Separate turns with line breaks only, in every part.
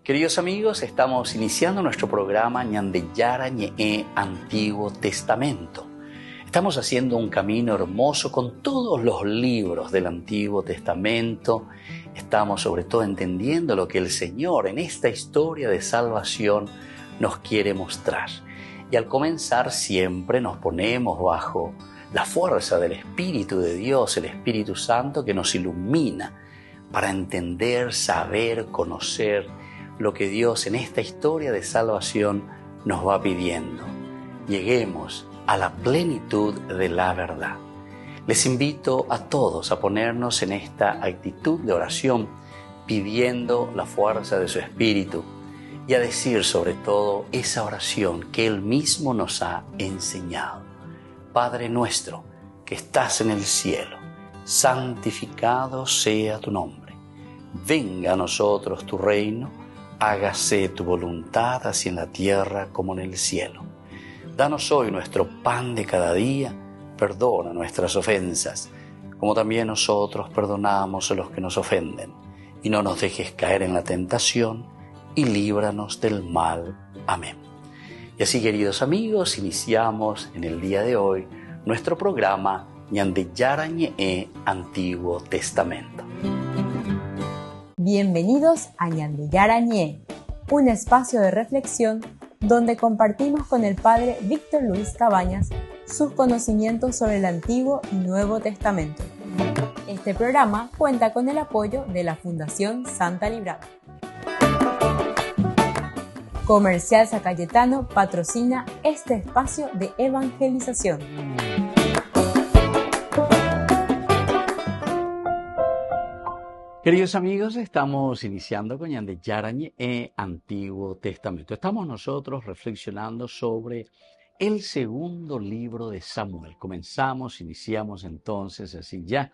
Queridos amigos, estamos iniciando nuestro programa Ñandeyara Ñe'e Antiguo Testamento. Estamos haciendo un camino hermoso con todos los libros del Antiguo Testamento. Estamos sobre todo entendiendo lo que el Señor en esta historia de salvación nos quiere mostrar. Y al comenzar siempre nos ponemos bajo la fuerza del Espíritu de Dios, el Espíritu Santo que nos ilumina para entender, saber, conocer lo que Dios en esta historia de salvación nos va pidiendo. Lleguemos a la plenitud de la verdad. Les invito a todos a ponernos en esta actitud de oración, pidiendo la fuerza de su Espíritu y a decir sobre todo esa oración que Él mismo nos ha enseñado. Padre nuestro que estás en el cielo, santificado sea tu nombre. Venga a nosotros tu reino, hágase tu voluntad así en la tierra como en el cielo. Danos hoy nuestro pan de cada día, perdona nuestras ofensas, como también nosotros perdonamos a los que nos ofenden. Y no nos dejes caer en la tentación, y líbranos del mal. Amén. Y así, queridos amigos, iniciamos en el día de hoy nuestro programa Ñandeyara Ñe'e Antiguo Testamento.
Bienvenidos a Ñandeyara Ñe'e, un espacio de reflexión donde compartimos con el Padre Víctor Luis Cabañas sus conocimientos sobre el Antiguo y Nuevo Testamento. Este programa cuenta con el apoyo de la Fundación Santa Librada. Comercial San Cayetano patrocina este espacio de evangelización.
Queridos amigos, estamos iniciando con Ñandeyara Ñe'e Antiguo Testamento. Estamos nosotros reflexionando sobre el segundo libro de Samuel. Iniciamos entonces así ya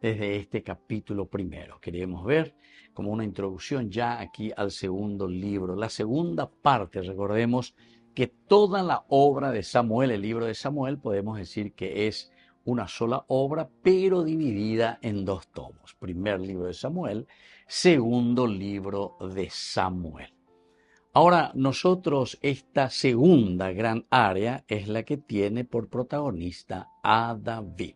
desde este capítulo primero. Queremos ver como una introducción ya aquí al segundo libro. La segunda parte, recordemos que toda la obra de Samuel, el libro de Samuel, podemos decir que es una sola obra, pero dividida en dos tomos. Primer libro de Samuel, segundo libro de Samuel. Ahora, nosotros, esta segunda gran área es la que tiene por protagonista a David.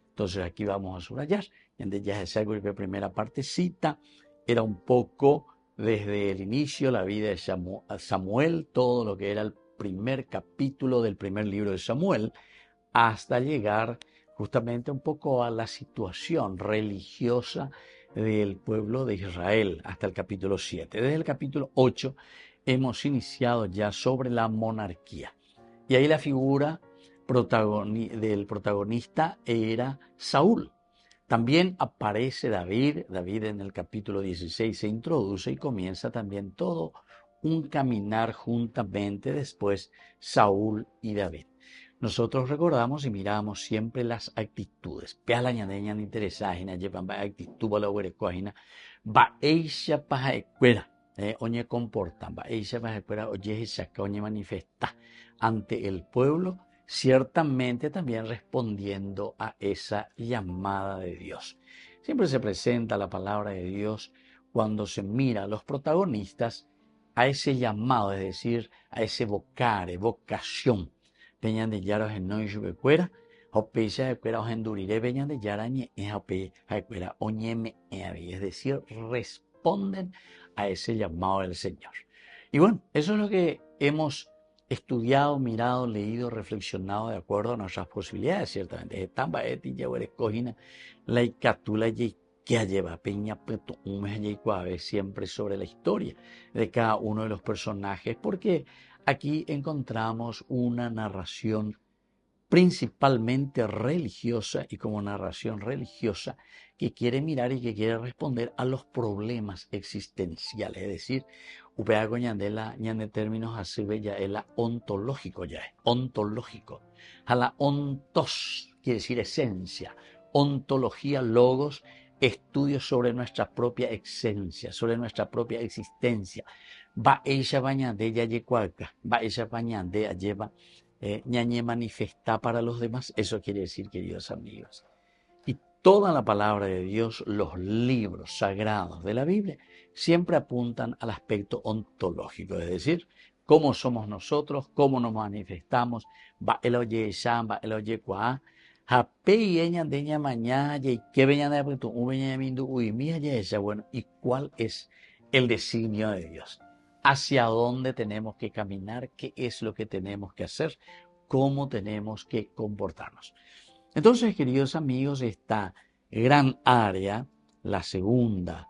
Entonces aquí vamos a subrayar. Ya se sabe que la primera partecita era un poco desde el inicio, la vida de Samuel, todo lo que era el primer capítulo del primer libro de Samuel, hasta llegar justamente un poco a la situación religiosa del pueblo de Israel, hasta el capítulo 7. Desde el capítulo 8 hemos iniciado ya sobre la monarquía. Y ahí la figura del protagonista era Saúl. También aparece David. David en el capítulo 16 se introduce y comienza también todo un caminar juntamente después Saúl y David. Nosotros recordamos y miramos siempre las actitudes. Peala ñandeña ni interesada, llevan actitud a la huerecoajina. Va ella paja escuela. Oñe comportan. Va ella paja escuela. Oye saca oñe manifiesta ante el pueblo, ciertamente también respondiendo a esa llamada de Dios. Siempre se presenta la palabra de Dios cuando se mira a los protagonistas a ese llamado, es decir, a ese vocare, vocación. Peñan de yaros en no y cuera, o pecha de cuera o enduriré, peñan de yarañe, es cuera oñeme, es decir, responden a ese llamado del Señor. Y bueno, eso es lo que hemos estudiado, mirado, leído, reflexionado de acuerdo a nuestras posibilidades, ciertamente. Tamba eti ya escogina la icatula y que lleva peña peto un mes y siempre sobre la historia de cada uno de los personajes, porque aquí encontramos una narración principalmente religiosa y como narración religiosa que quiere mirar y que quiere responder a los problemas existenciales, es decir, upeago ñandela ñande términos así bella es la ontológico ya es ontológico a la ontos quiere decir esencia, ontología logos, estudios sobre nuestra propia esencia, sobre nuestra propia existencia. Va ella bañande ella yecuaca, va ella bañande lleva ñañe manifesta para los demás. Eso quiere decir, queridos amigos. Y toda la palabra de Dios, los libros sagrados de la Biblia, siempre apuntan al aspecto ontológico, es decir, cómo somos nosotros, cómo nos manifestamos, va el oye shamba, el oye kwa, jape y eña deña mañana, y que veña de apunto, veña mindu, uy, mía ya, bueno, y cuál es el designio de Dios, hacia dónde tenemos que caminar, qué es lo que tenemos que hacer, cómo tenemos que comportarnos. Entonces, queridos amigos, esta gran área, la segunda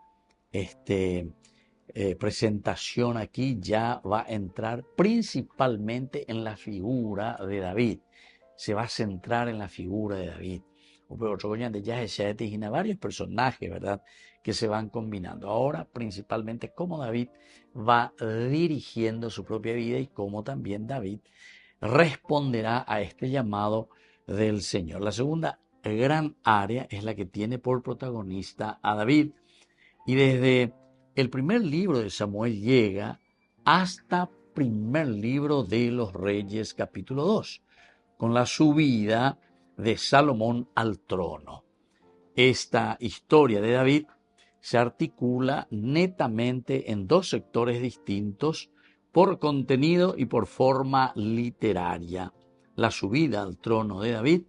presentación aquí ya va a entrar principalmente en la figura de David. Se va a centrar en la figura de David. Ya varios personajes, ¿verdad?, que se van combinando. Ahora, principalmente, cómo David va dirigiendo su propia vida y cómo también David responderá a este llamado del Señor. La segunda gran área es la que tiene por protagonista a David. Y desde el primer libro de Samuel llega hasta primer libro de los Reyes, capítulo 2, con la subida de Salomón al trono. Esta historia de David se articula netamente en dos sectores distintos por contenido y por forma literaria. La subida al trono de David,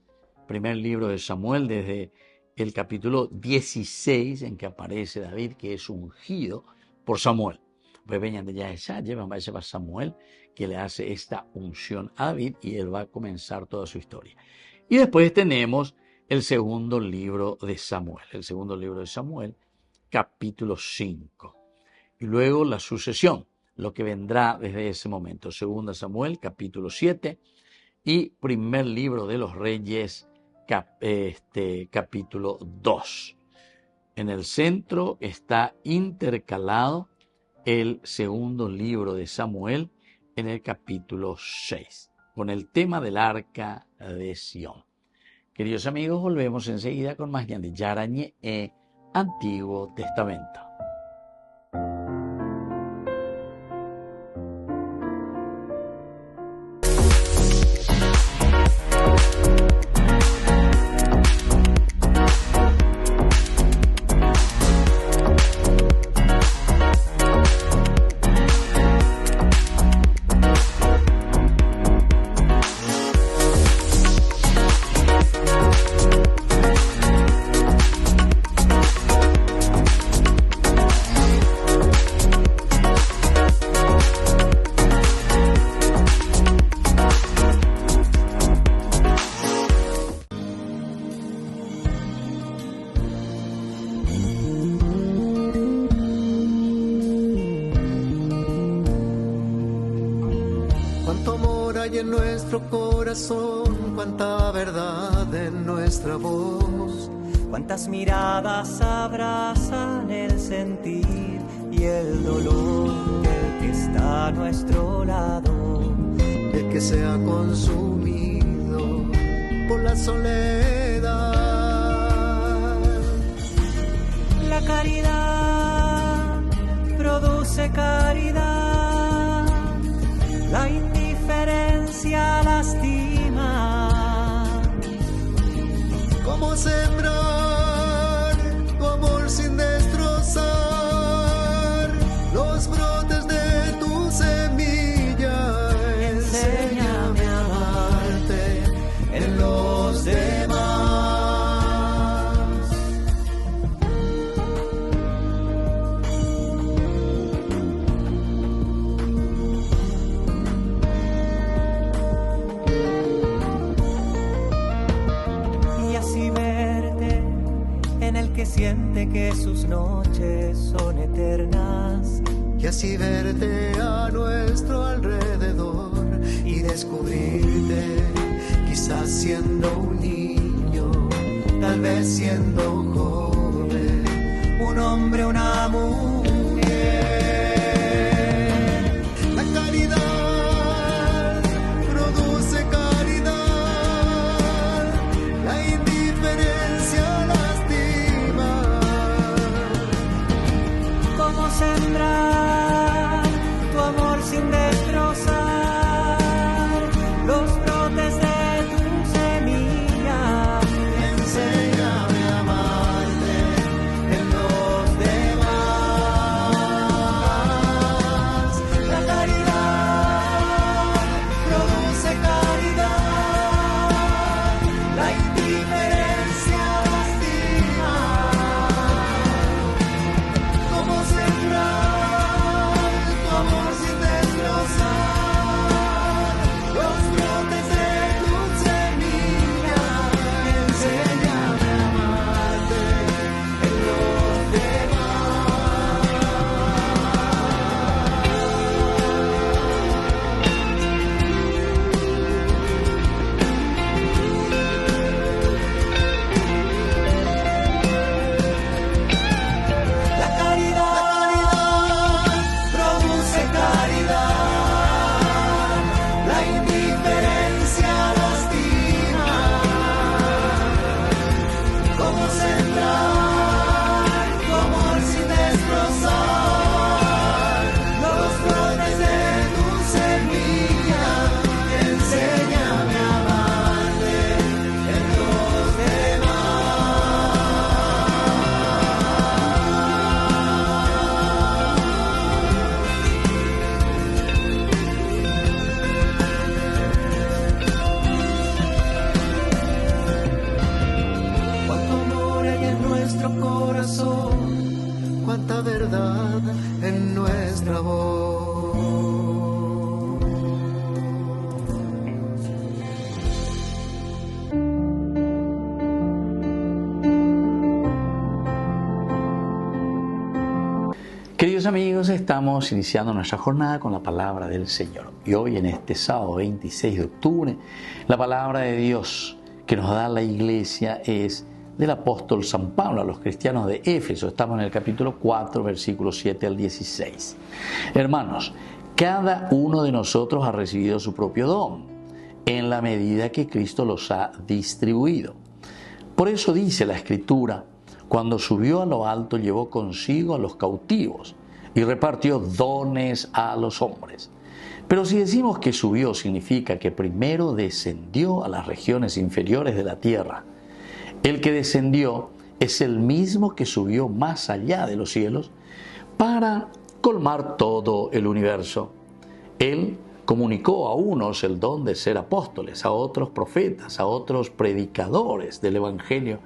primer libro de Samuel, desde el capítulo 16 en que aparece David, que es ungido por Samuel. Pues venían de allá, lleva Samuel, que le hace esta unción a David y él va a comenzar toda su historia. Y después tenemos el segundo libro de Samuel, capítulo 5. Y luego la sucesión, lo que vendrá desde ese momento, segunda Samuel, capítulo 7, y primer libro de los Reyes, capítulo 2. En el centro está intercalado el segundo libro de Samuel en el capítulo 6, con el tema del arca de Sión. Queridos amigos, volvemos enseguida con más de Yarañé Antiguo Testamento.
Cuánta verdad en nuestra voz,
cuántas miradas abrazan el sentir y el dolor del que está a nuestro lado,
del que se ha consumido por la soledad.
La caridad produce caridad, la indiferencia lastima.
¿Cómo sembrar tu amor sin destrozar los brotes de tu semilla? Enséñame a amarte en los demás.
Que siente que sus noches son eternas,
y así verte a nuestro alrededor y descubrirte, quizás siendo un niño, tal vez siendo joven, un hombre, una mujer. La caridad produce caridad, la indiferencia
sembrar tu amor sin destrozar los brotes de tu semilla.
Enséñame a amarte en los demás.
Entonces estamos iniciando nuestra jornada con la palabra del Señor. Y hoy en este sábado 26 de octubre, la palabra de Dios que nos da la iglesia es del apóstol San Pablo a los cristianos de Éfeso. Estamos en el capítulo 4, versículos 7 al 16. Hermanos, cada uno de nosotros ha recibido su propio don, en la medida que Cristo los ha distribuido. Por eso dice la Escritura, cuando subió a lo alto llevó consigo a los cautivos y repartió dones a los hombres. Pero si decimos que subió, significa que primero descendió a las regiones inferiores de la tierra. El que descendió es el mismo que subió más allá de los cielos para colmar todo el universo. Él comunicó a unos el don de ser apóstoles, a otros profetas, a otros predicadores del evangelio,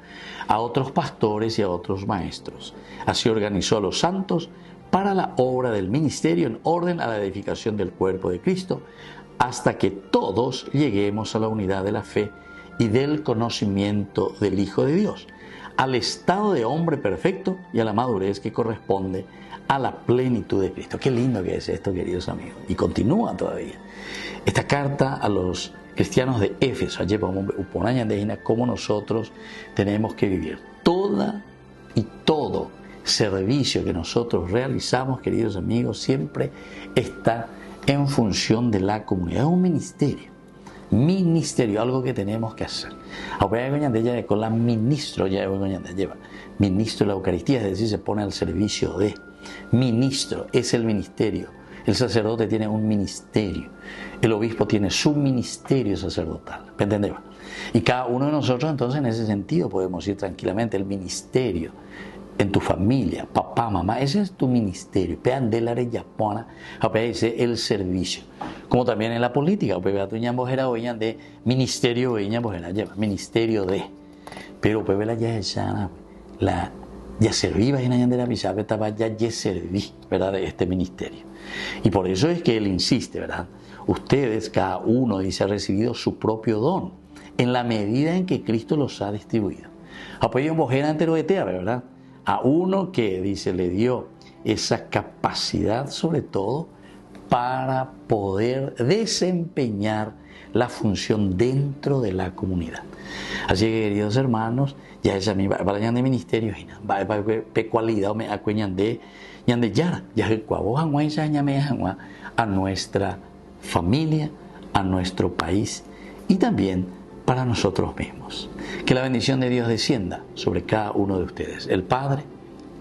a otros pastores y a otros maestros. Así organizó a los santos para la obra del ministerio en orden a la edificación del cuerpo de Cristo, hasta que todos lleguemos a la unidad de la fe y del conocimiento del Hijo de Dios, al estado de hombre perfecto y a la madurez que corresponde a la plenitud de Cristo. Qué lindo que es esto, queridos amigos. Y continúa todavía. Esta carta a los cristianos de Éfeso, allí por años de cómo nosotros tenemos que vivir. Todo servicio que nosotros realizamos, queridos amigos, siempre está en función de la comunidad. Es un ministerio, algo que tenemos que hacer. Con la ministro de la Eucaristía, es decir, se pone al servicio de. Ministro es el ministerio. El sacerdote tiene un ministerio. El obispo tiene su ministerio sacerdotal. ¿Me entendemos? Y cada uno de nosotros, entonces, en ese sentido, podemos ir tranquilamente. El ministerio en tu familia, papá, mamá, ese es tu ministerio. Ese es el servicio. Como también en la política, de ministerio, ministerio de. Pero ya serví, ya serví, ¿verdad?, de este ministerio. Y por eso es que él insiste, ¿verdad? Ustedes, cada uno, dice, ha recibido su propio don, en la medida en que Cristo los ha distribuido. ¿Verdad? A uno que, dice, le dio esa capacidad, sobre todo, para poder desempeñar la función dentro de la comunidad. Así que, queridos hermanos, ya esa misma para de ministerio, pecualidad me acuñan de yara, ya que a nuestra familia, a nuestro país y también para nosotros mismos. Que la bendición de Dios descienda sobre cada uno de ustedes, el Padre,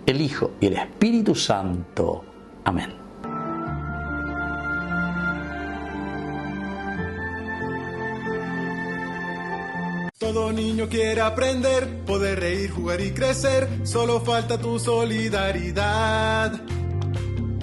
el Hijo y el Espíritu Santo. Amén.
Todo niño quiere aprender, poder reír, jugar y crecer, solo falta tu solidaridad.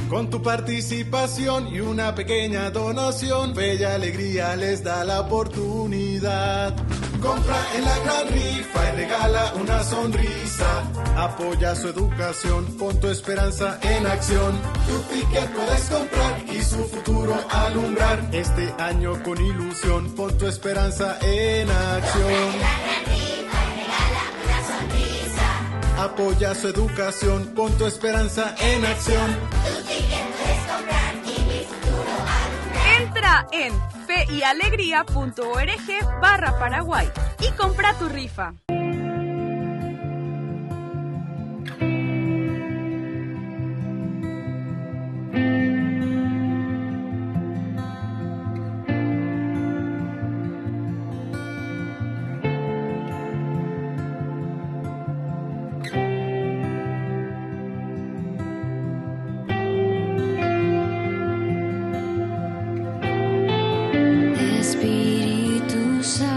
Con tu participación y una pequeña donación, Fe y Alegría les da la oportunidad. Compra en la gran rifa y regala una sonrisa. Apoya su educación, pon tu esperanza en acción. Tu ticket puedes comprar y su futuro alumbrar. Este año con ilusión, pon tu esperanza en acción. Apoya su educación, pon tu esperanza en acción. Tu ticket puedes comprar y mi futuro alumbrar.
Entra en feyalegría.org/Paraguay y compra tu rifa.
Espíritu Santo,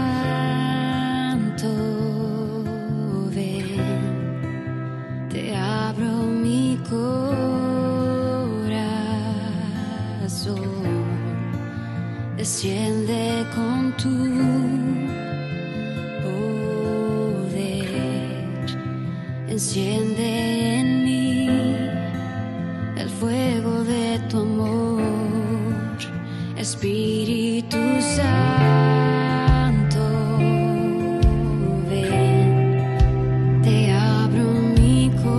desciende con tu poder, enciende en mí el fuego de tu amor, Espíritu Santo, ven, te abro mi corazón.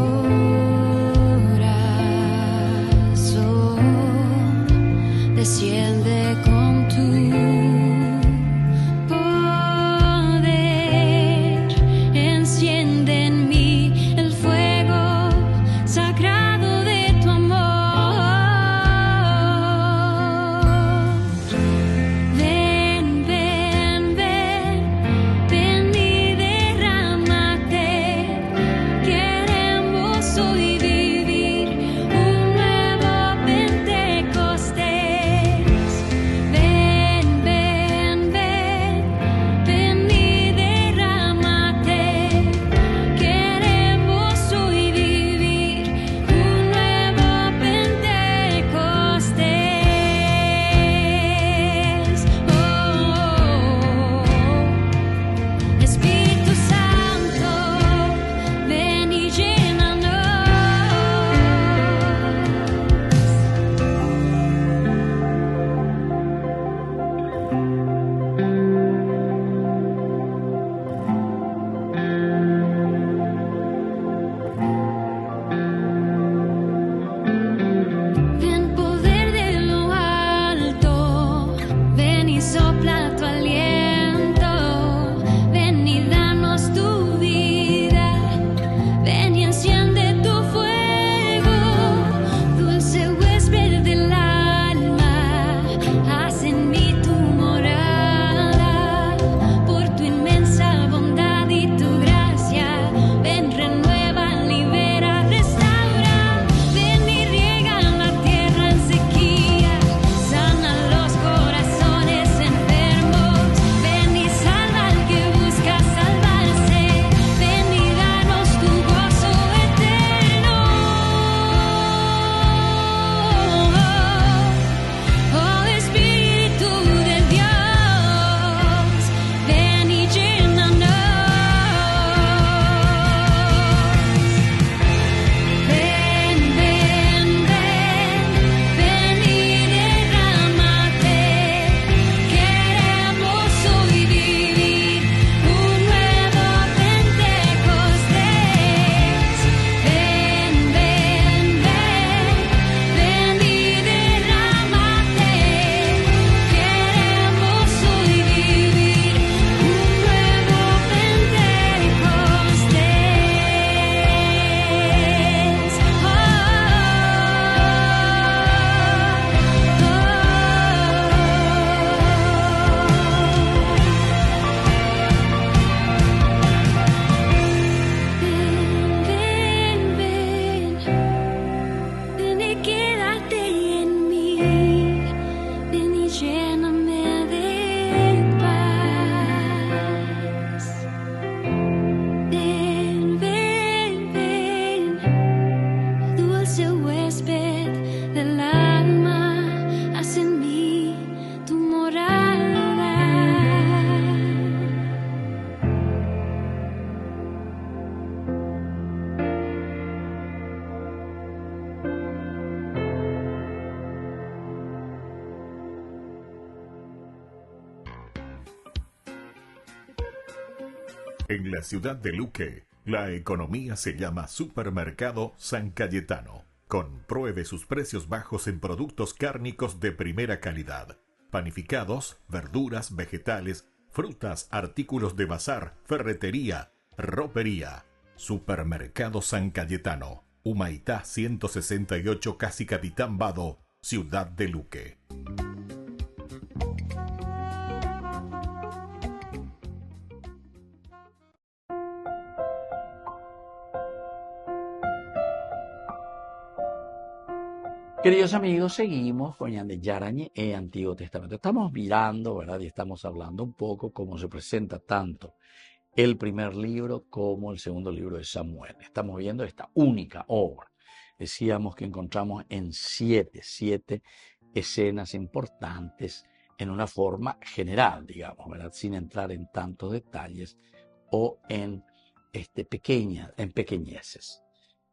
En la ciudad de Luque, la economía se llama Supermercado San Cayetano. Compruebe sus precios bajos en productos cárnicos de primera calidad. Panificados, verduras, vegetales, frutas, artículos de bazar, ferretería, ropería. Supermercado San Cayetano. Humaitá 168, Casi Capitán Vado, ciudad de Luque.
Queridos amigos, seguimos con Ñande Yarañe e Antiguo Testamento. Estamos mirando, ¿verdad? Y estamos hablando un poco cómo se presenta tanto el primer libro como el segundo libro de Samuel. Estamos viendo esta única obra. Decíamos que encontramos en siete escenas importantes en una forma general, digamos, ¿verdad? Sin entrar en tantos detalles o en pequeñeces.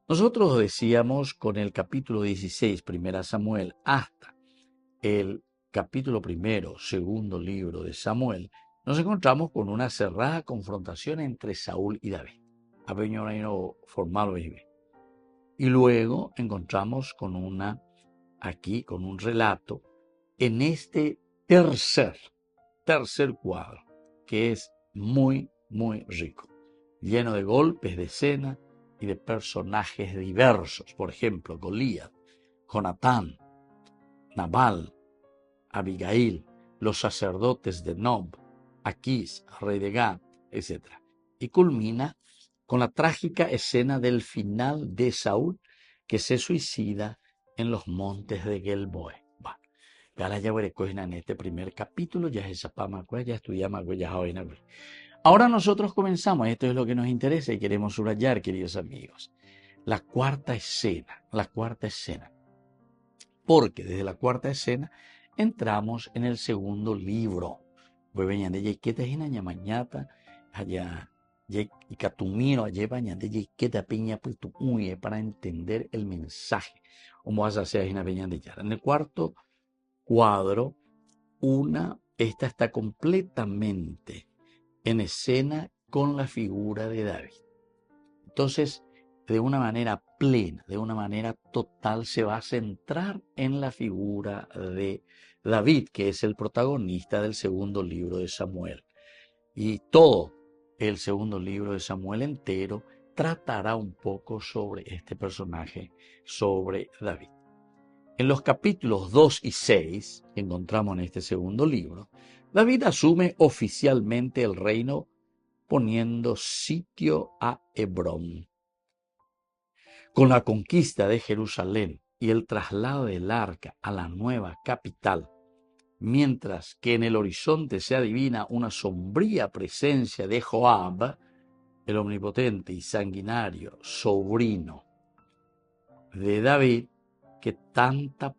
Nosotros decíamos con el capítulo 16, primera Samuel, hasta el capítulo primero, segundo libro de Samuel, nos encontramos con una cerrada confrontación entre Saúl y David. Y luego encontramos con un relato en este tercer cuadro, que es muy, muy rico, lleno de golpes de escena y de personajes diversos, por ejemplo, Goliat, Jonatán, Nabal, Abigail, los sacerdotes de Nob, Aquís, rey de Gat, etc. Y culmina con la trágica escena del final de Saúl, que se suicida en los montes de Gelboe. En este primer capítulo, ya estudiamos. Ahora nosotros comenzamos, esto es lo que nos interesa y queremos subrayar, queridos amigos, la cuarta escena. Porque desde la cuarta escena entramos en el segundo libro. Para entender el mensaje. En el cuarto cuadro, esta está completamente en escena con la figura de David. Entonces, de una manera plena, de una manera total, se va a centrar en la figura de David, que es el protagonista del segundo libro de Samuel. Y todo el segundo libro de Samuel entero tratará un poco sobre este personaje, sobre David. En los capítulos 2 y 6, que encontramos en este segundo libro, David asume oficialmente el reino poniendo sitio a Hebrón. Con la conquista de Jerusalén y el traslado del arca a la nueva capital, mientras que en el horizonte se adivina una sombría presencia de Joab, el omnipotente y sanguinario sobrino de David, que tanta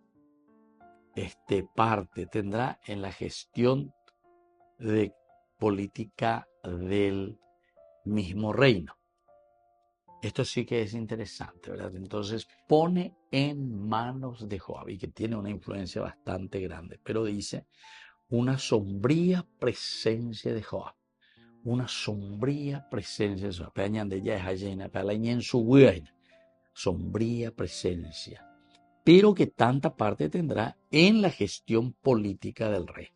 parte tendrá en la gestión de política del mismo reino. Esto sí que es interesante, ¿verdad? Entonces pone en manos de Joab, y que tiene una influencia bastante grande, pero dice una sombría presencia de Joab. Una sombría presencia de Joab. Sombría presencia. Pero que tanta parte tendrá en la gestión política del rey.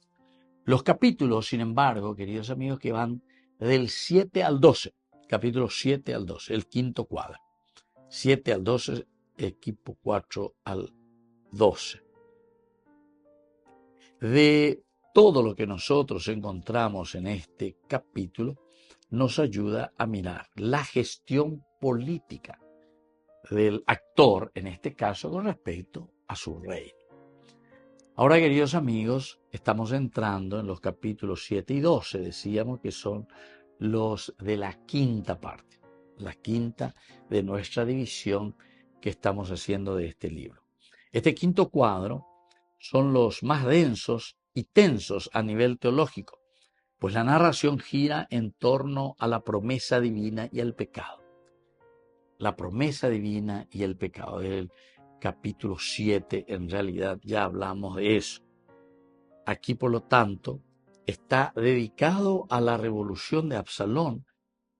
Los capítulos, sin embargo, queridos amigos, que van del 7 al 12, capítulo 7 al 12, el quinto cuadro. 7 al 12, equipo 4 al 12. De todo lo que nosotros encontramos en este capítulo, nos ayuda a mirar la gestión política del actor, en este caso, con respecto a su reino. Ahora, queridos amigos, estamos entrando en los capítulos 7 y 12. Decíamos que son los de la quinta parte, la quinta de nuestra división que estamos haciendo de este libro. Este quinto cuadro son los más densos y tensos a nivel teológico, pues la narración gira en torno a la promesa divina y al pecado. La promesa divina y el pecado. Del capítulo 7, en realidad ya hablamos de eso. Aquí, por lo tanto, está dedicado a la revolución de Absalón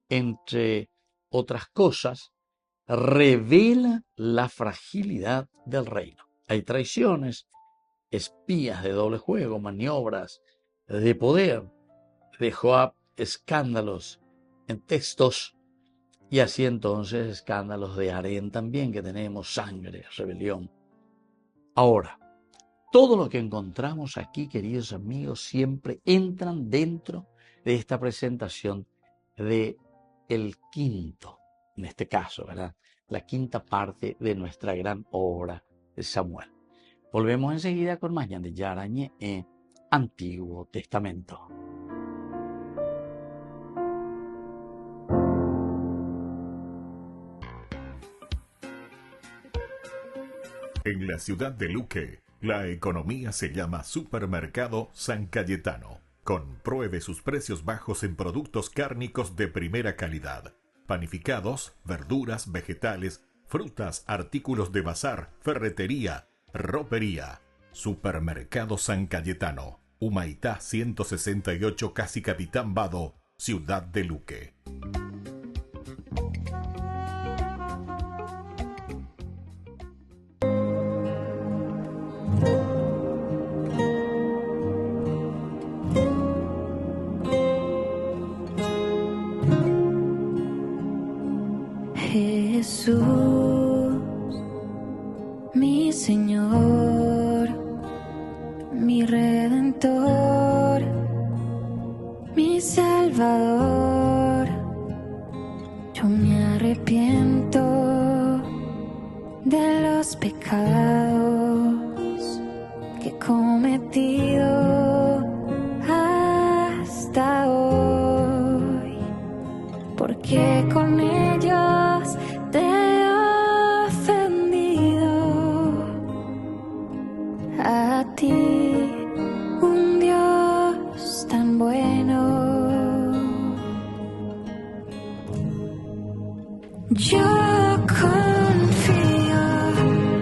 entre otras cosas, revela la fragilidad del reino. Hay traiciones, espías de doble juego, maniobras de poder, de Joab, escándalos en textos, y así entonces escándalos de harén también que tenemos, sangre, rebelión. Ahora, todo lo que encontramos aquí, queridos amigos, siempre entran dentro de esta presentación de el quinto, en este caso, ¿verdad? La quinta parte de nuestra gran obra de Samuel. Volvemos enseguida con más de Yarañé en Antiguo Testamento.
En la ciudad de Luque, la economía se llama Supermercado San Cayetano. Compruebe sus precios bajos en productos cárnicos de primera calidad. Panificados, verduras, vegetales, frutas, artículos de bazar, ferretería, ropería. Supermercado San Cayetano, Humaitá 168, Casi Capitán Vado, ciudad de Luque.
Jesús, mi Señor, mi Redentor, mi Salvador, yo me arrepiento de los pecados que he cometido hasta hoy, porque con ellos te he ofendido. A ti, un Dios tan bueno, yo confío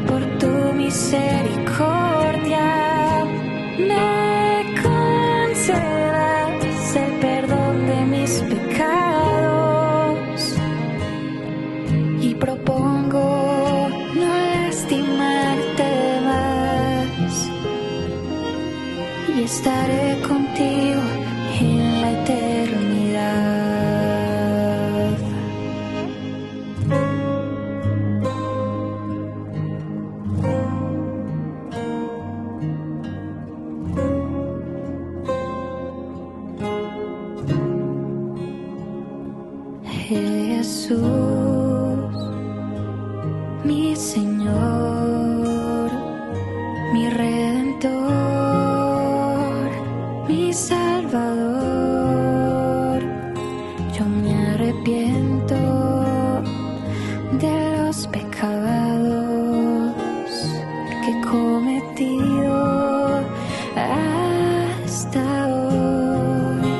por tu misericordia, me concedas el perdón de mis pecados y propongo no lastimarte más y estaré contigo en la eternidad. Jesús, mi Señor, mi Redentor, mi Salvador, yo me arrepiento de los pecados que he cometido hasta hoy,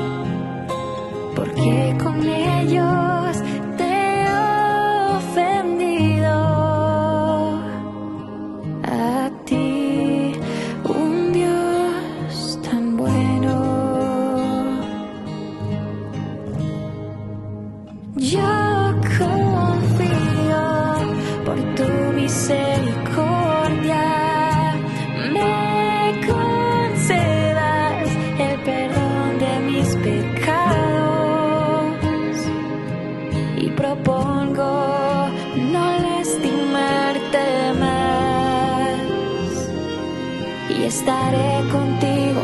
porque con ellos te he ofendido. A ti, un Dios tan bueno, yo confío por tu misericordia, me concedas el perdón de mis pecados y propongo no lastimarte más y estaré contigo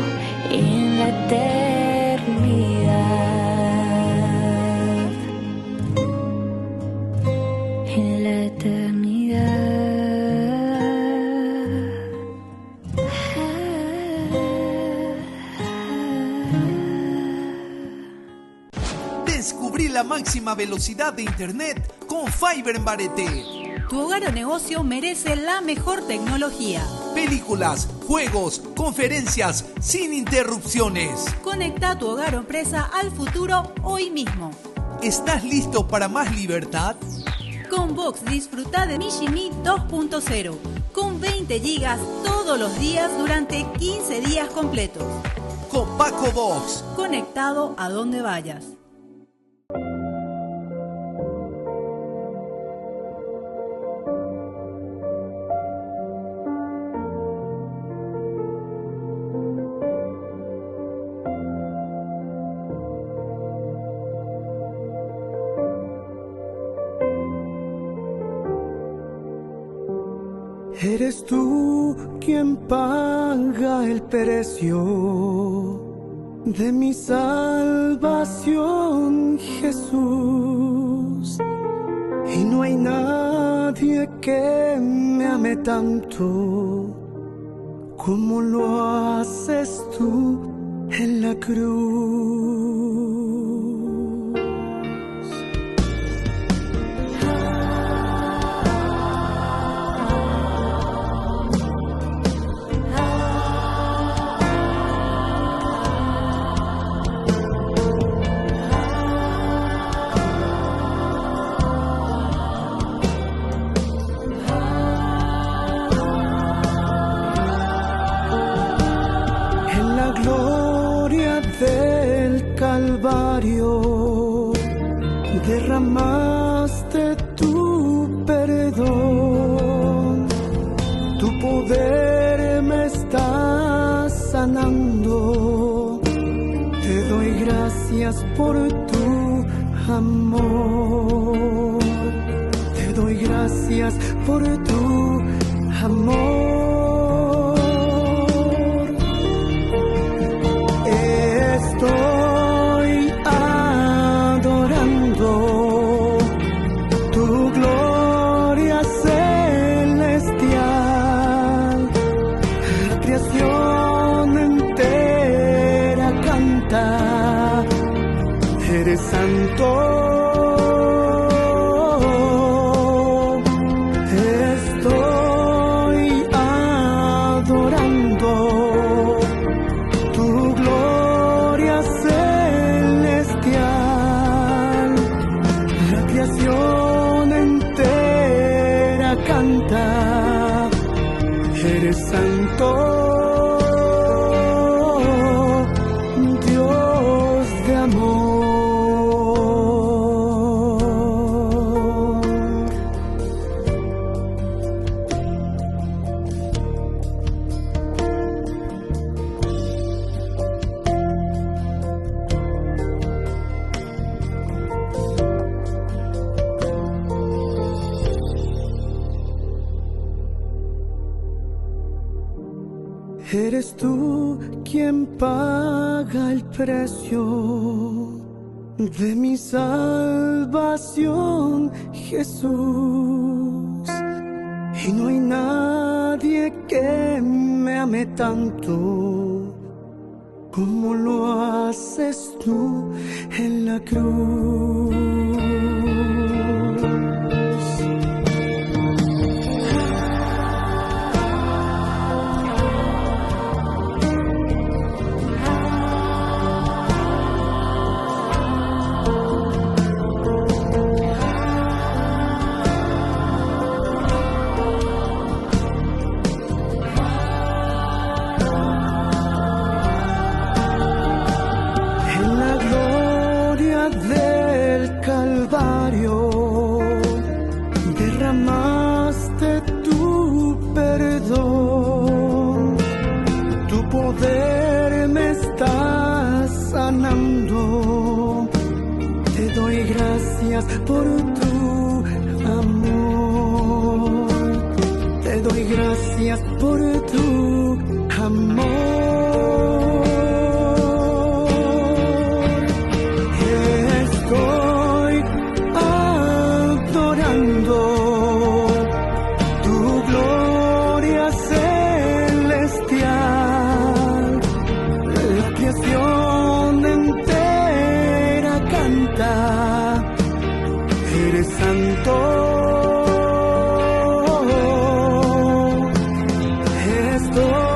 en la eternidad. En la eternidad.
Descubrí la máxima velocidad de internet con Fiber en Barete.
Tu hogar o negocio merece la mejor tecnología.
Películas, juegos, conferencias, sin interrupciones.
Conecta tu hogar o empresa al futuro hoy mismo.
¿Estás listo para más libertad?
Con Vox disfruta de Mishimi 2.0 con 20 gigas todos los días durante 15 días completos.
Con Paco Vox.
Conectado a donde vayas.
Eres tú quien paga el precio de mi salvación, Jesús. Y no hay nadie que me ame tanto como lo haces tú en la cruz. Calvario, derramaste tu perdón, tu poder me está sanando, te doy gracias por tu amor, te doy gracias por tu amor. Estoy adorando tu gloria celestial. La creación entera canta, eres santo. Estoy adorando tu gloria celestial, la creación entera canta, eres santo, Dios de amor. Eres tú quien paga el precio de mi salvación, Jesús. Y no hay nadie que me ame tanto como lo haces tú en la cruz. Del Calvario, derramaste tu perdón, tu poder me está sanando, te doy gracias por tu amor, te doy gracias por tu amor. Estoy adorando tu gloria celestial, la creación entera canta, eres santo, estoy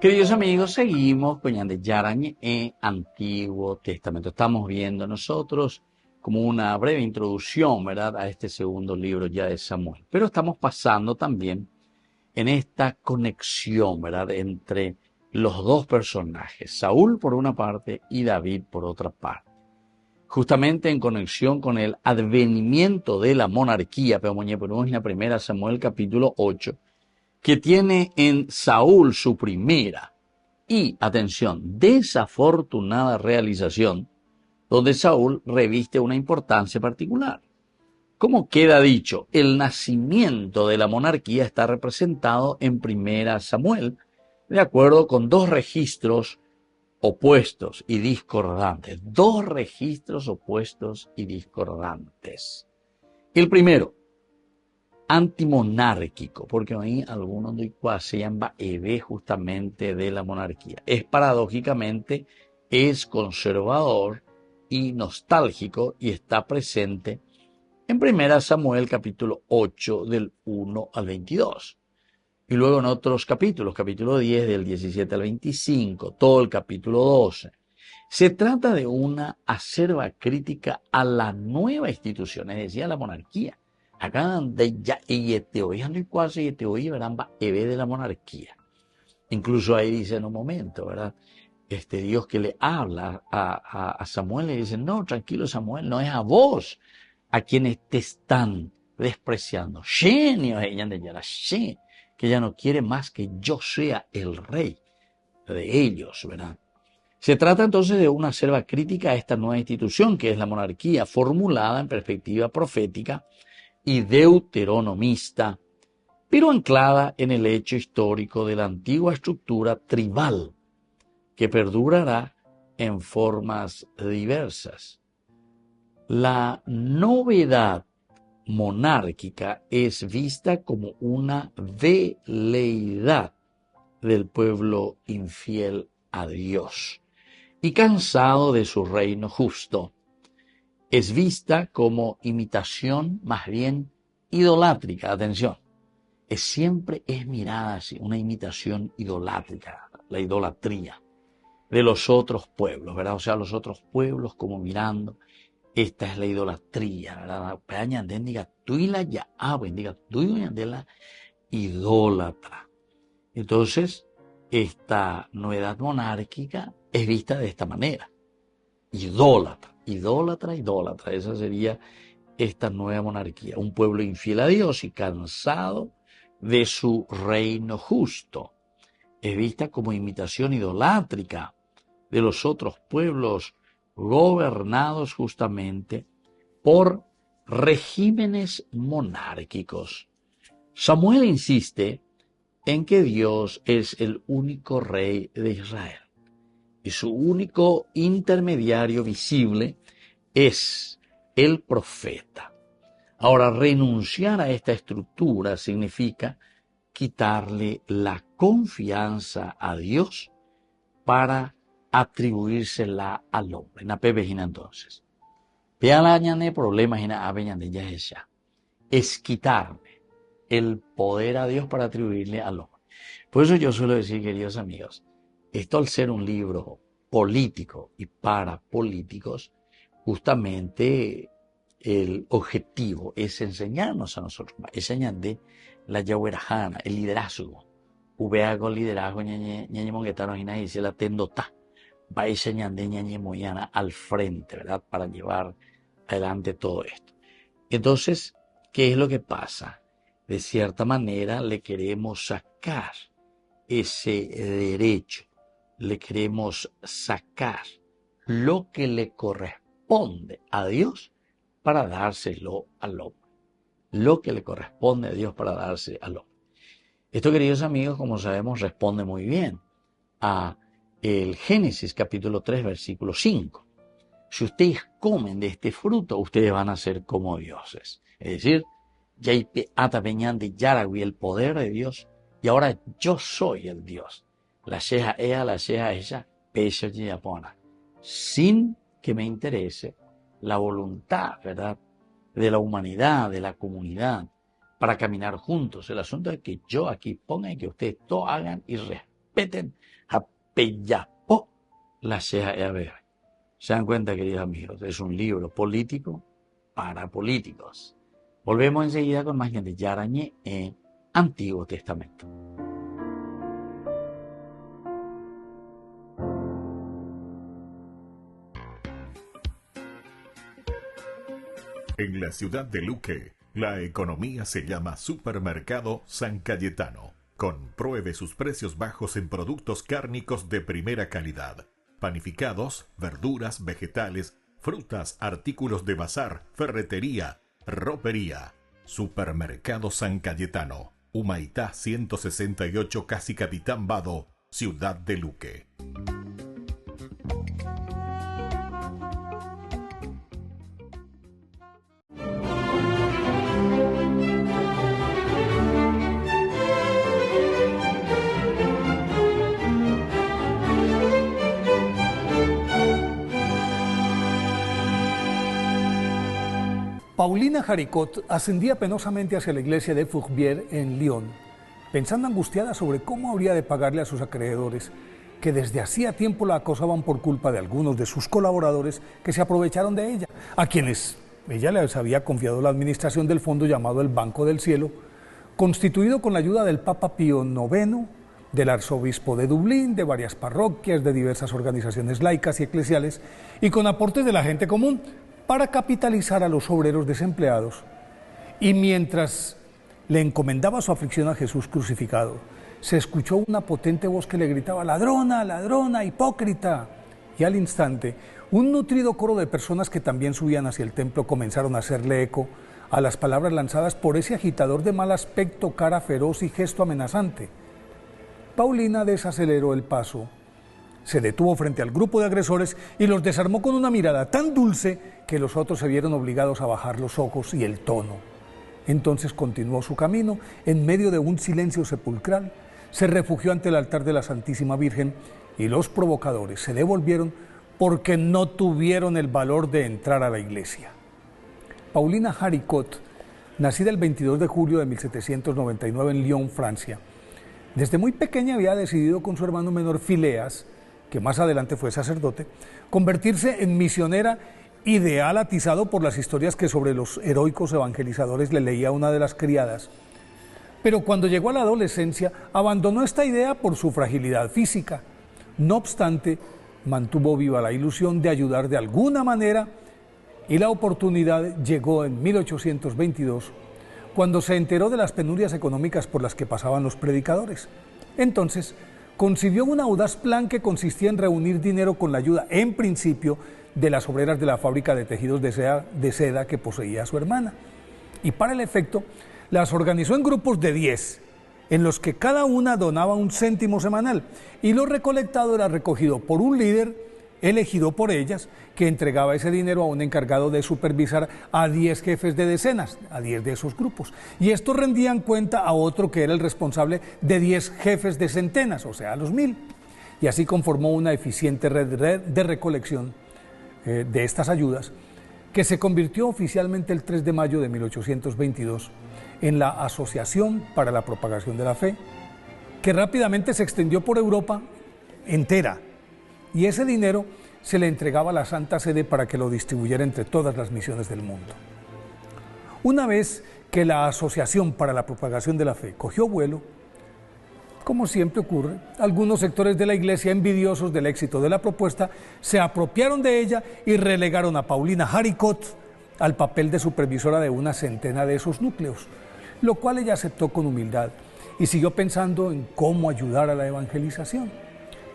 Queridos amigos, seguimos con Yande Yarañe en Antiguo Testamento. Estamos viendo nosotros como una breve introducción, ¿verdad?, a este segundo libro ya de Samuel. Pero estamos pasando también en esta conexión, ¿verdad?, entre los dos personajes, Saúl por una parte y David por otra parte. Justamente en conexión con el advenimiento de la monarquía, pero en la primera Samuel capítulo 8, que tiene en Saúl su primera y, atención, desafortunada realización, donde Saúl reviste una importancia particular. Como queda dicho, el nacimiento de la monarquía está representado en primera Samuel, de acuerdo con dos registros opuestos y discordantes. Dos registros opuestos y discordantes. El primero, antimonárquico, porque hoy algunos se llama justamente de la monarquía. Es paradójicamente, es conservador y nostálgico y está presente en 1 Samuel capítulo 8 del 1 al 22. Y luego en otros capítulos, capítulo 10 del 17 al 25, todo el capítulo 12. Se trata de una acerba crítica a la nueva institución, es decir, a la monarquía. Acá de ya verán de la monarquía. Incluso ahí dice en un momento, ¿verdad? Dios que le habla a Samuel le dice, no, tranquilo Samuel, no es a vos a quienes te están despreciando. Que ya no quiere más que yo sea el rey de ellos, ¿verdad? Se trata entonces de una acerba crítica a esta nueva institución que es la monarquía, formulada en perspectiva profética y deuteronomista, pero anclada en el hecho histórico de la antigua estructura tribal, que perdurará en formas diversas. La novedad monárquica es vista como una veleidad del pueblo infiel a Dios y cansado de su reino justo. Es vista como imitación más bien idolátrica. Atención, siempre es mirada así, una imitación idolátrica, la idolatría de los otros pueblos, ¿verdad? O sea, los otros pueblos como mirando, esta es la idolatría, ¿verdad? Diga, idólatra. Entonces, esta novedad monárquica es vista de esta manera. Idólatra. Esa sería esta nueva monarquía. Un pueblo infiel a Dios y cansado de su reino justo. Es vista como imitación idolátrica de los otros pueblos gobernados justamente por regímenes monárquicos. Samuel insiste en que Dios es el único rey de Israel. Y su único intermediario visible es el profeta. Ahora, renunciar a esta estructura significa quitarle la confianza a Dios para atribuírsela al hombre. Entonces, es quitarle el poder a Dios para atribuirle al hombre. Por eso yo suelo decir, queridos amigos, esto al ser un libro político y para políticos, justamente el objetivo es enseñarnos a nosotros, es enseñar la yahuerajana, el liderazgo. Uvea con liderazgo, ñañe monguetano, y dice la tendota, va enseñando ñañe moyana al frente, ¿verdad? Para llevar adelante todo esto. Entonces, ¿qué es lo que pasa? De cierta manera le queremos sacar ese derecho, le queremos sacar lo que le corresponde a Dios para dárselo al hombre. Lo que le corresponde a Dios para darse al hombre. Esto, queridos amigos, como sabemos, responde muy bien a el Génesis capítulo 3, versículo 5. Si ustedes comen de este fruto, ustedes van a ser como dioses. Es decir, Yaipe Atapeñán de Yaragüi, el poder de Dios, y ahora yo soy el Dios. La sheja ella, pecho yapona. Sin que me interese la voluntad, ¿verdad?, de la humanidad, de la comunidad, para caminar juntos. El asunto es que yo aquí ponga y que ustedes todo hagan y respeten Pellapó la CHR. Se dan cuenta, queridos amigos, es un libro político para políticos. Volvemos enseguida con más de Yarañé en Antiguo Testamento.
En la ciudad de Luque, la economía se llama Supermercado San Cayetano. Compruebe sus precios bajos en productos cárnicos de primera calidad. Panificados, verduras, vegetales, frutas, artículos de bazar, ferretería, ropería. Supermercado San Cayetano. Humaitá 168, Casi Capitán Vado, ciudad de Luque.
Paulina Haricot ascendía penosamente hacia la iglesia de Fourbière en Lyon, pensando angustiada sobre cómo habría de pagarle a sus acreedores, que desde hacía tiempo la acosaban por culpa de algunos de sus colaboradores que se aprovecharon de ella, a quienes ella les había confiado la administración del fondo llamado el Banco del Cielo, constituido con la ayuda del Papa Pío IX, del arzobispo de Dublín, de varias parroquias, de diversas organizaciones laicas y eclesiales, y con aportes de la gente común, para capitalizar a los obreros desempleados. Y mientras le encomendaba su aflicción a Jesús crucificado, se escuchó una potente voz que le gritaba: ladrona, ladrona, hipócrita. Y al instante, un nutrido coro de personas que también subían hacia el templo comenzaron a hacerle eco a las palabras lanzadas por ese agitador de mal aspecto, cara feroz y gesto amenazante. Paulina desaceleró el paso, se detuvo frente al grupo de agresores y los desarmó con una mirada tan dulce que los otros se vieron obligados a bajar los ojos y el tono. Entonces continuó su camino en medio de un silencio sepulcral, se refugió ante el altar de la Santísima Virgen y los provocadores se devolvieron porque no tuvieron el valor de entrar a la iglesia. Paulina Haricot, nacida el 22 de julio de 1799 en Lyon, Francia, desde muy pequeña había decidido con su hermano menor Phileas, que más adelante fue sacerdote, convertirse en misionera, ideal atizado por las historias que sobre los heroicos evangelizadores le leía una de las criadas. Pero cuando llegó a la adolescencia, abandonó esta idea por su fragilidad física. No obstante, mantuvo viva la ilusión de ayudar de alguna manera, y la oportunidad llegó en 1822, cuando se enteró de las penurias económicas por las que pasaban los predicadores. Entonces, concibió un audaz plan que consistía en reunir dinero con la ayuda, en principio, de las obreras de la fábrica de tejidos de seda que poseía su hermana. Y para el efecto, las organizó en grupos de 10, en los que cada una donaba un céntimo semanal, y lo recolectado era recogido por un líder elegido por ellas, que entregaba ese dinero a un encargado de supervisar a 10 jefes de decenas, a 10 de esos grupos. Y estos rendían cuenta a otro que era el responsable de 10 jefes de centenas, o sea, a los 1000. Y así conformó una eficiente red de recolección de estas ayudas, que se convirtió oficialmente el 3 de mayo de 1822 en la Asociación para la Propagación de la Fe, que rápidamente se extendió por Europa entera. Y ese dinero se le entregaba a la Santa Sede para que lo distribuyera entre todas las misiones del mundo. Una vez que la Asociación para la Propagación de la Fe cogió vuelo, como siempre ocurre, algunos sectores de la Iglesia, envidiosos del éxito de la propuesta, se apropiaron de ella y relegaron a Paulina Haricot al papel de supervisora de una centena de esos núcleos, lo cual ella aceptó con humildad y siguió pensando en cómo ayudar a la evangelización.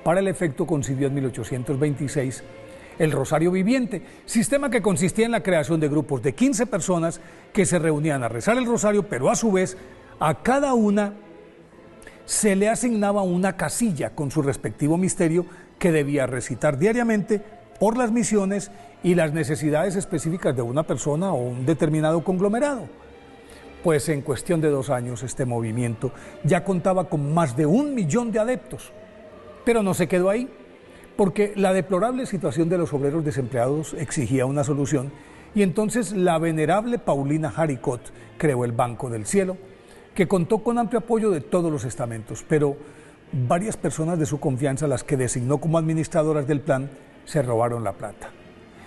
Para el efecto concibió en 1826 el Rosario Viviente, sistema que consistía en la creación de grupos de 15 personas que se reunían a rezar el rosario, pero a su vez a cada una se le asignaba una casilla con su respectivo misterio que debía recitar diariamente por las misiones y las necesidades específicas de una persona o un determinado conglomerado. Pues en cuestión de 2 años este movimiento ya contaba con más de 1 millón de adeptos. Pero no se quedó ahí, porque la deplorable situación de los obreros desempleados exigía una solución, y entonces la venerable Paulina Haricot creó el Banco del Cielo, que contó con amplio apoyo de todos los estamentos, pero varias personas de su confianza, las que designó como administradoras del plan, se robaron la plata.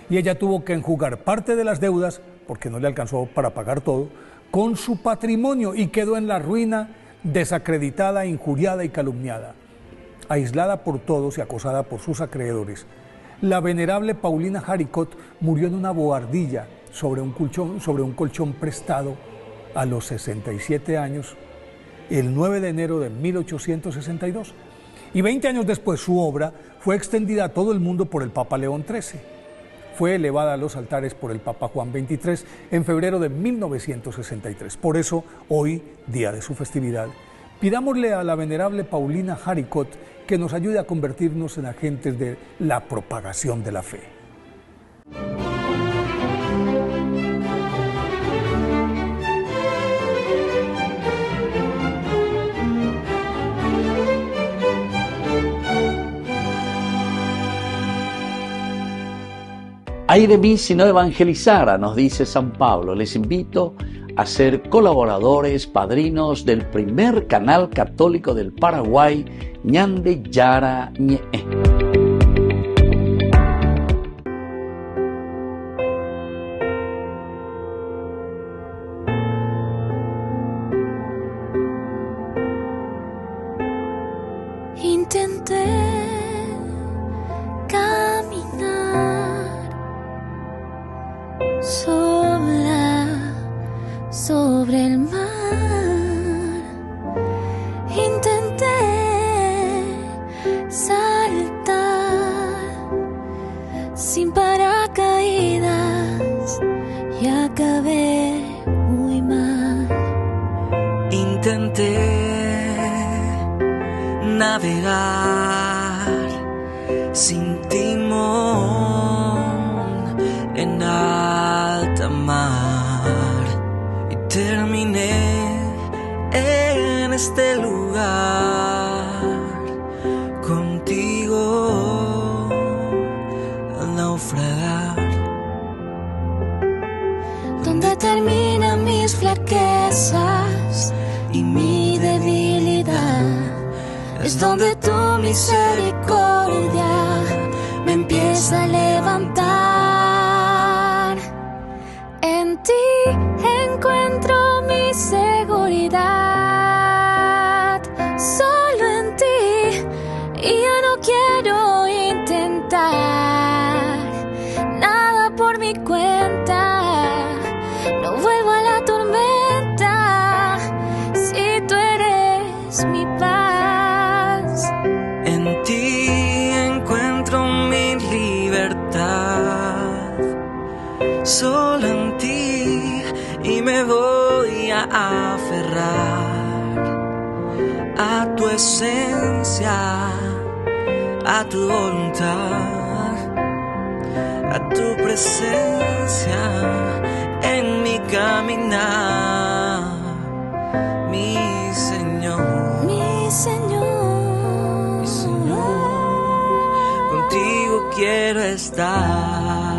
Y ella tuvo que enjugar parte de las deudas, porque no le alcanzó para pagar todo, con su patrimonio y quedó en la ruina, desacreditada, injuriada y calumniada. Aislada por todos y acosada por sus acreedores, la venerable Paulina Haricot murió en una bohardilla sobre un colchón prestado a los 67 años, el 9 de enero de 1862. Y 20 años después su obra fue extendida a todo el mundo por el Papa León XIII. Fue elevada a los altares por el Papa Juan XXIII en febrero de 1963. Por eso, hoy, día de su festividad, pidámosle a la venerable Paulina Haricot que nos ayude a convertirnos en agentes de la propagación de la fe.
Ay de mí si no evangelizara, nos dice San Pablo. Les invito a ser colaboradores, padrinos del primer canal católico del Paraguay, Ñande Yara Ñe.
Intenté sola sobre el mar, intenté saltar sin paracaídas y acabé muy mal.
Intenté navegar sin timón en alta mar y terminé en este lugar contigo al naufragar.
Donde terminan mis flaquezas y mi debilidad es donde tu misericordia me empieza a levantar. En ti encuentro mi seguridad, solo en ti, y ya no quiero intentar nada por mi cuenta. No vuelvo a la tormenta si tú eres mi paz.
En ti encuentro mi libertad, solo en ti, y me voy a aferrar a tu esencia, a tu voluntad, a tu presencia en mi caminar, mi Señor,
mi Señor,
mi Señor, contigo quiero estar.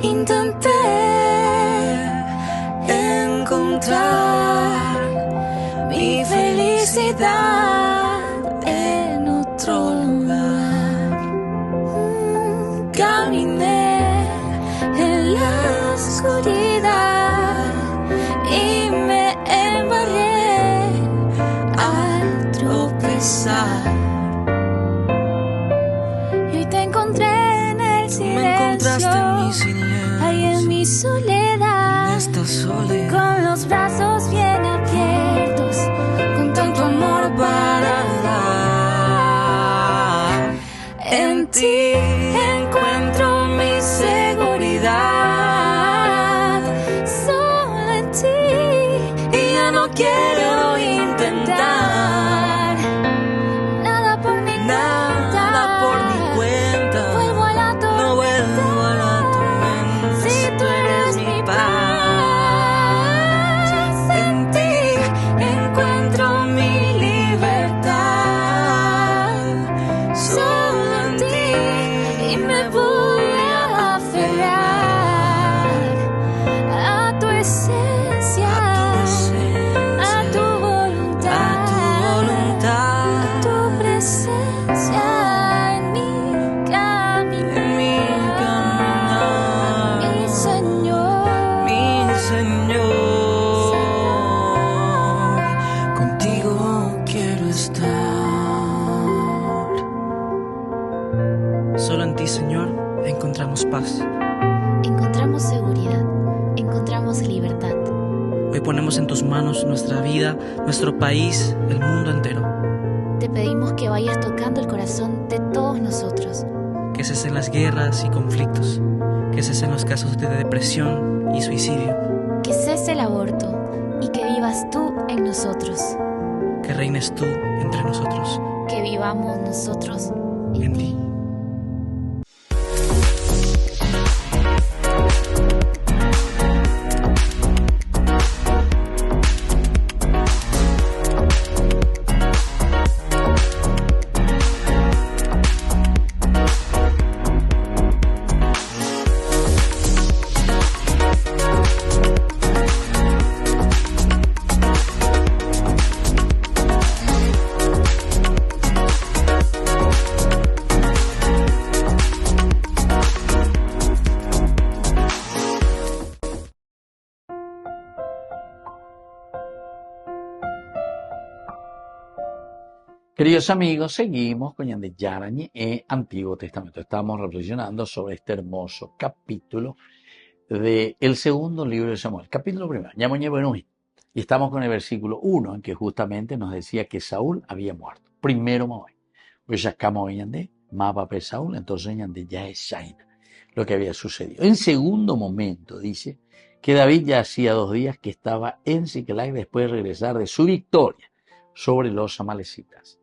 Intenté encontrar mi felicidad en otro lugar. Caminé en la oscuridad y me embarré al tropezar. Y hoy te encontré en el silencio.
Me encontraste en mi silencio,
ahí en mi soledad,
en esta soledad,
con los brazos bien abiertos, con tanto amor para dar. En ti encuentro mi seguridad, solo en ti, y ya no quiero intentar nada por mi cuenta. No vuelvo a la tormenta si tú eres mi paz. En ti encuentro mi libertad, solo en ti, y me voy
manos nuestra vida, nuestro país, el mundo entero.
Te pedimos que vayas tocando el corazón de todos nosotros.
Que cesen las guerras y conflictos, que cesen los casos de depresión y suicidio.
Que cese el aborto y que vivas tú en nosotros.
Que reines tú entre nosotros.
Que vivamos nosotros
en ti.
Queridos amigos, seguimos con Yandé Yarañe en Antiguo Testamento. Estamos reflexionando sobre este hermoso capítulo del segundo libro de Samuel. Capítulo primero, Ñamoñe Benuji. Y estamos con el versículo 1, en que justamente nos decía que Saúl había muerto. Primero Moé. Pues sacamos Yandé, mapa de Saúl, entonces Yandé ya es Shaina, lo que había sucedido. En segundo momento, dice que David ya hacía 2 días que estaba en Siclag después de regresar de su victoria sobre los amalecitas.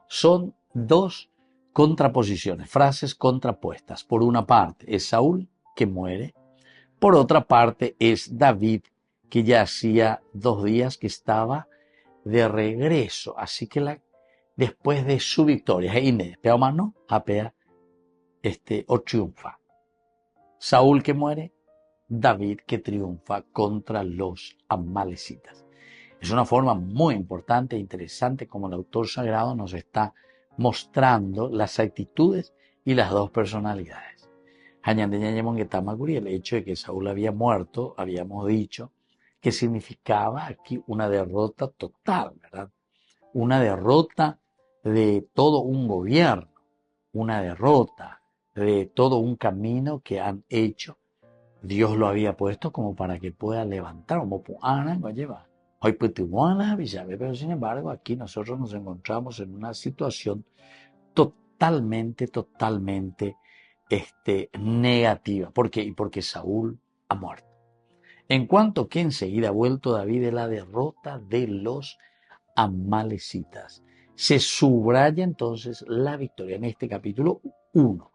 Son 2 contraposiciones, frases contrapuestas. Por una parte es Saúl que muere, por otra parte es David que ya hacía 2 días que estaba de regreso. Así que después de su victoria, o triunfa. Saúl que muere, David que triunfa contra los amalecitas. Es una forma muy importante e interesante como el autor sagrado nos está mostrando las actitudes y las 2 personalidades. El hecho de que Saúl había muerto, habíamos dicho, que significaba aquí una derrota total, ¿verdad? Una derrota de todo un gobierno, una derrota de todo un camino que han hecho. Dios lo había puesto como para que pueda levantar, pero sin embargo aquí nosotros nos encontramos en una situación totalmente negativa. ¿Por qué? Porque Saúl ha muerto. En cuanto que enseguida ha vuelto David de la derrota de los amalecitas. Se subraya entonces la victoria en este capítulo 1,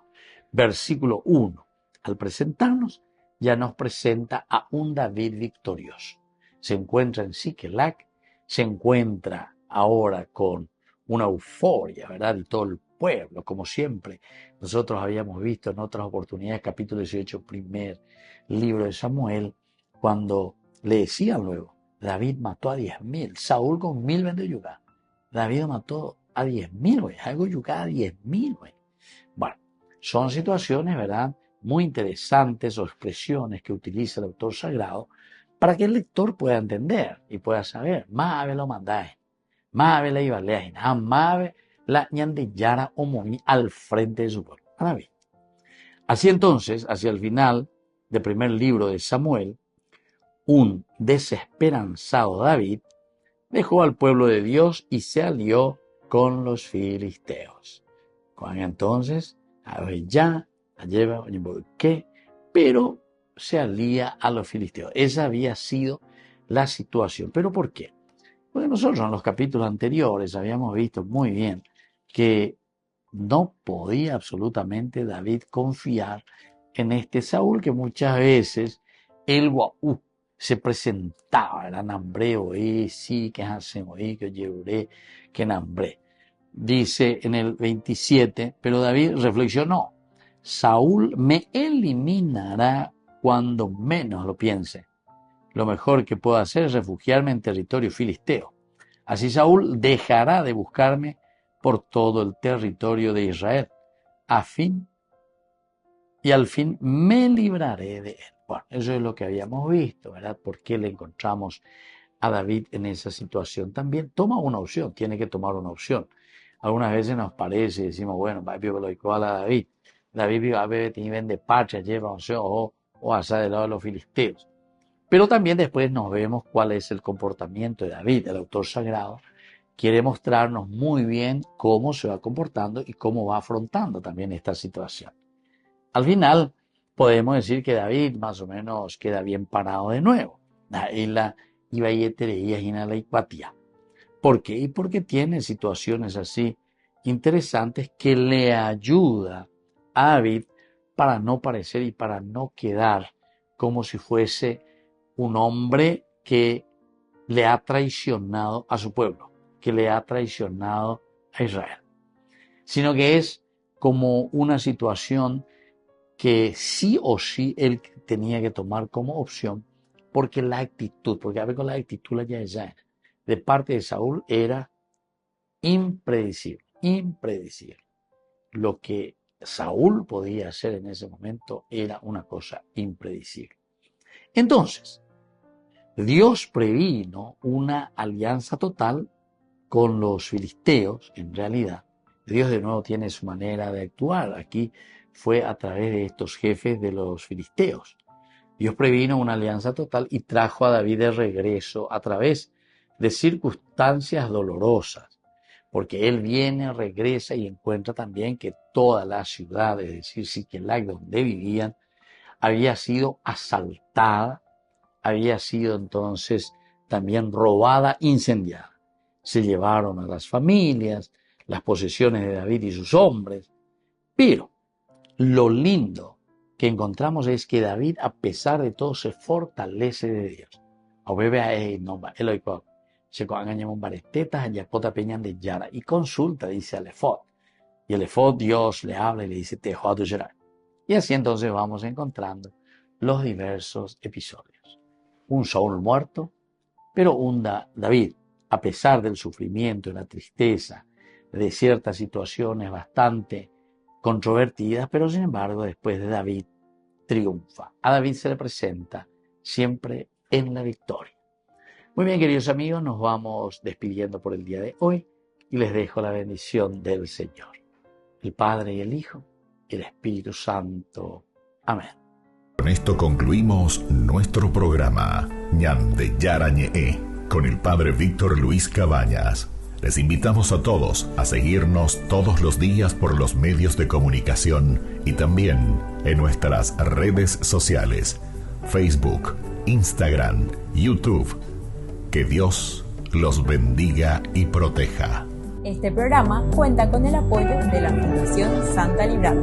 versículo 1. Al presentarnos, ya nos presenta a un David victorioso. Se encuentra en Siclag, se encuentra ahora con una euforia, ¿verdad? Y todo el pueblo, como siempre. Nosotros habíamos visto en otras oportunidades, capítulo 18, primer libro de Samuel, cuando le decían luego, David mató a 10.000, Saúl con 1.000 vendió yuga. David mató a 10.000, algo yuga a 10.000, güey. Bueno, son situaciones, ¿verdad? Muy interesantes o expresiones que utiliza el autor sagrado para que el lector pueda entender y pueda saber, Mabe lo mandaje, Mabe la ibaleaje, Mabe la ñandillara o moví al frente de su pueblo. David. Así entonces, hacia el final del primer libro de Samuel, un desesperanzado David dejó al pueblo de Dios y se alió con los filisteos. Cuando entonces, ya lleva qué, pero se alía a los filisteos. Esa había sido la situación. ¿Pero por qué? Porque nosotros en los capítulos anteriores habíamos visto muy bien que no podía absolutamente David confiar en este Saúl, que muchas veces el se presentaba, era nambreo, sí, que hacemos, que llevaré, que nambré. Dice en el 27, pero David reflexionó, Saúl me eliminará cuando menos lo piense. Lo mejor que puedo hacer es refugiarme en territorio filisteo. Así Saúl dejará de buscarme por todo el territorio de Israel, al fin me libraré de él. Bueno, eso es lo que habíamos visto, ¿verdad? ¿Por qué le encontramos a David en esa situación? También toma una opción, tiene que tomar una opción. Algunas veces nos parece, decimos, bueno, va a David. David tiene de patria, lleva o hasta del lado de los filisteos. Pero también después nos vemos cuál es el comportamiento de David. El autor sagrado quiere mostrarnos muy bien cómo se va comportando y cómo va afrontando también esta situación. Al final podemos decir que David más o menos queda bien parado de nuevo. ¿Por qué? Y porque tiene situaciones así interesantes que le ayuda a David para no parecer y para no quedar como si fuese un hombre que le ha traicionado a su pueblo, que le ha traicionado a Israel, sino que es como una situación que sí o sí él tenía que tomar como opción, porque la actitud, porque a ver con la actitud de parte de Saúl era impredecible. Lo que Saúl podía hacer en ese momento era una cosa impredecible. Entonces, Dios previno una alianza total con los filisteos, en realidad. Dios de nuevo tiene su manera de actuar. Aquí fue a través de estos jefes de los filisteos. Dios previno una alianza total y trajo a David de regreso a través de circunstancias dolorosas, porque él viene, regresa y encuentra también que toda la ciudad, es decir, Siquelag, donde vivían, había sido asaltada, había sido entonces también robada, incendiada. Se llevaron a las familias, las posesiones de David y sus hombres, pero lo lindo que encontramos es que David, a pesar de todo, se fortalece de Dios. Y consulta, dice al efod. Y el efod, Dios le habla y le dice, y así entonces vamos encontrando los diversos episodios. Un Saúl muerto, pero un David, a pesar del sufrimiento y la tristeza de ciertas situaciones bastante controvertidas, pero sin embargo después de David triunfa. A David se le presenta siempre en la victoria. Muy bien, queridos amigos, nos vamos despidiendo por el día de hoy y les dejo la bendición del Señor, el Padre y el Hijo y el Espíritu Santo. Amén.
Con esto concluimos nuestro programa Ñande Yarañe con el Padre Víctor Luis Cabañas. Les invitamos a todos a seguirnos todos los días por los medios de comunicación y también en nuestras redes sociales, Facebook, Instagram, YouTube. Que Dios los bendiga y proteja.
Este programa cuenta con el apoyo de la Fundación Santa Librada.